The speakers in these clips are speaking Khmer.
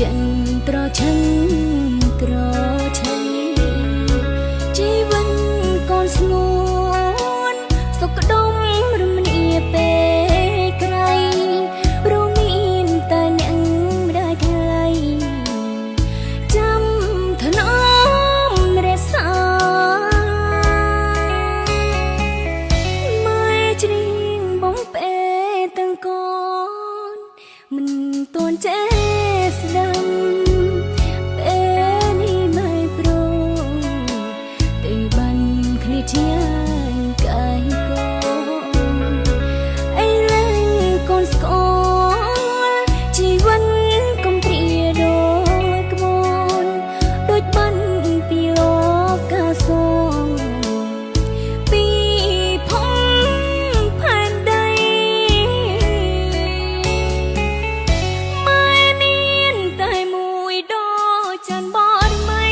ចិនត្រឈឹងត្រឈៃជីវិតកូនស្ងួនសុខដុមរមនីពេលក្រៃព្រមមានតែអ្នកម្ដាយថ្លៃចាំថ្នមរក្សាម៉ែច្រៀងបងពេទាំងកូនមិនទាន់ចេះស្ដាប់ពេលនេះไม่ប្រូតែបានគ្នាជាកាយកូនអីលើកូនស្គាល់ជីវិតកំព្រាដូចក្បូនដូចបានពីលោកកាសងពីភពផែនដីចាន់បរមី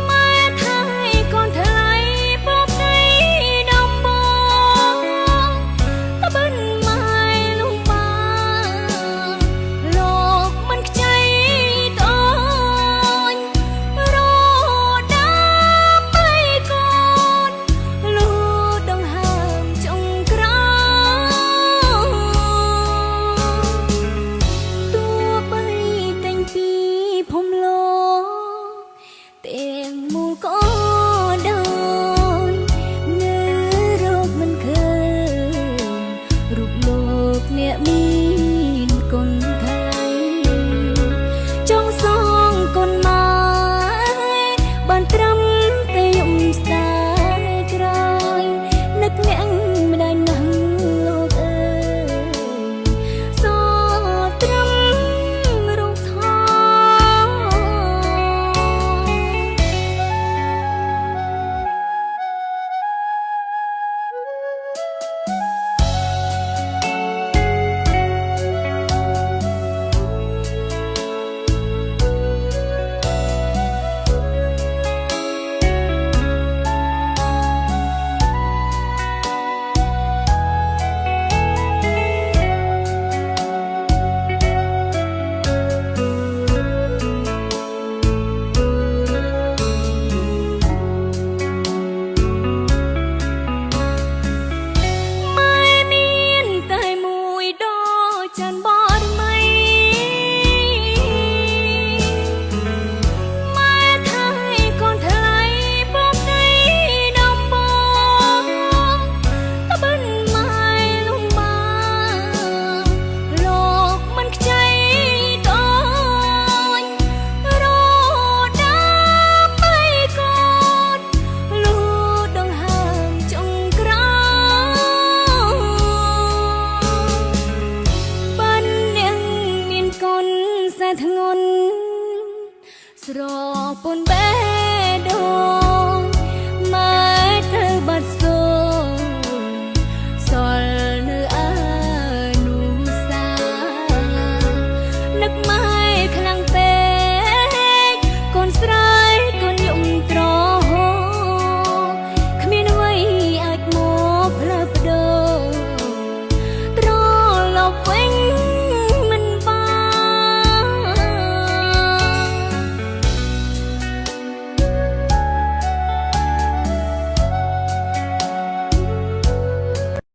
ម៉ែថៃកូនថ្លៃប្រពៃដំបងតបិនម៉ែលំបាលោកមិនខ្ចីតូនរដាបីកូនលូដងហើមចុងក្រោពីភូមិលោកទាំងមូលក៏ដោយនៅរកមិនឃើញរូបលោកអ្នកមានកូនថ្លៃចង់សងកូនម៉ែបានត្រឹមតែយំស្ដាយក្រោយនឹកអ្នកម្ដាយណាស់លោកអើយសត្រឹមធ្ងន់ស្រពន់បែ